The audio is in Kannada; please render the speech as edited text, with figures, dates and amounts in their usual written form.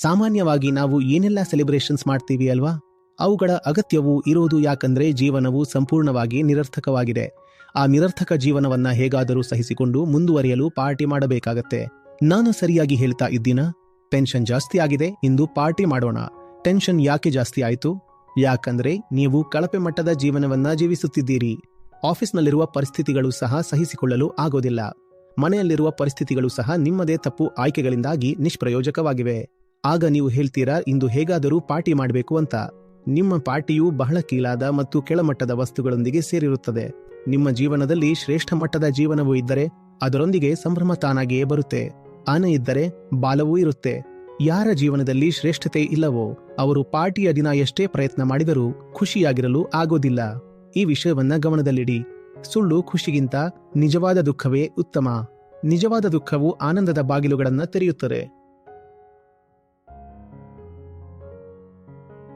ಸಾಮಾನ್ಯವಾಗಿ ನಾವು ಏನೆಲ್ಲ ಸೆಲೆಬ್ರೇಷನ್ಸ್ ಮಾಡ್ತೀವಿ ಅಲ್ವಾ? ಅವುಗಳ ಅಗತ್ಯವೂ ಇರೋದು ಯಾಕಂದ್ರೆ ಜೀವನವು ಸಂಪೂರ್ಣವಾಗಿ ನಿರರ್ಥಕವಾಗಿದೆ. ಆ ನಿರರ್ಥಕ ಜೀವನವನ್ನ ಹೇಗಾದರೂ ಸಹಿಸಿಕೊಂಡು ಮುಂದುವರಿಯಲು ಪಾರ್ಟಿ ಮಾಡಬೇಕಾಗತ್ತೆ. ನಾನು ಸರಿಯಾಗಿ ಹೇಳ್ತಾ ಇದ್ದೀನಾ? ಟೆನ್ಷನ್ ಜಾಸ್ತಿ ಆಗಿದೆ, ಇಂದು ಪಾರ್ಟಿ ಮಾಡೋಣ. ಟೆನ್ಷನ್ ಯಾಕೆ ಜಾಸ್ತಿ ಆಯಿತು? ಯಾಕಂದ್ರೆ ನೀವು ಕಳಪೆ ಮಟ್ಟದ ಜೀವನವನ್ನ ಜೀವಿಸುತ್ತಿದ್ದೀರಿ. ಆಫೀಸ್ನಲ್ಲಿರುವ ಪರಿಸ್ಥಿತಿಗಳು ಸಹ ಸಹಿಸಿಕೊಳ್ಳಲು ಆಗೋದಿಲ್ಲ. ಮನೆಯಲ್ಲಿರುವ ಪರಿಸ್ಥಿತಿಗಳು ಸಹ ನಿಮ್ಮದೇ ತಪ್ಪು ಆಯ್ಕೆಗಳಿಂದಾಗಿ ನಿಷ್ಪ್ರಯೋಜಕವಾಗಿವೆ. ಆಗ ನೀವು ಹೇಳ್ತೀರಾ, ಇಂದು ಹೇಗಾದರೂ ಪಾರ್ಟಿ ಮಾಡಬೇಕು ಅಂತ. ನಿಮ್ಮ ಪಾರ್ಟಿಯು ಬಹಳ ಕೀಳಾದ ಮತ್ತು ಕೆಳಮಟ್ಟದ ವಸ್ತುಗಳೊಂದಿಗೆ ಸೇರಿರುತ್ತದೆ. ನಿಮ್ಮ ಜೀವನದಲ್ಲಿ ಶ್ರೇಷ್ಠ ಮಟ್ಟದ ಜೀವನವೂ ಇದ್ದರೆ ಅದರೊಂದಿಗೆ ಸಂಭ್ರಮ ತಾನಾಗಿಯೇ ಬರುತ್ತೆ. ಆನೆ ಇದ್ದರೆ ಬಾಲವೂ ಇರುತ್ತೆ. ಯಾರ ಜೀವನದಲ್ಲಿ ಶ್ರೇಷ್ಠತೆ ಇಲ್ಲವೋ ಅವರು ಪಾರ್ಟಿಯ ದಿನ ಎಷ್ಟೇ ಪ್ರಯತ್ನ ಮಾಡಿದರೂ ಖುಷಿಯಾಗಿರಲು ಆಗೋದಿಲ್ಲ. ಈ ವಿಷಯವನ್ನ ಗಮನದಲ್ಲಿಡಿ. ಸುಳ್ಳು ಖುಷಿಗಿಂತ ನಿಜವಾದ ದುಃಖವೇ ಉತ್ತಮ. ನಿಜವಾದ ದುಃಖವು ಆನಂದದ ಬಾಗಿಲುಗಳನ್ನು ತೆರೆಯುತ್ತದೆ.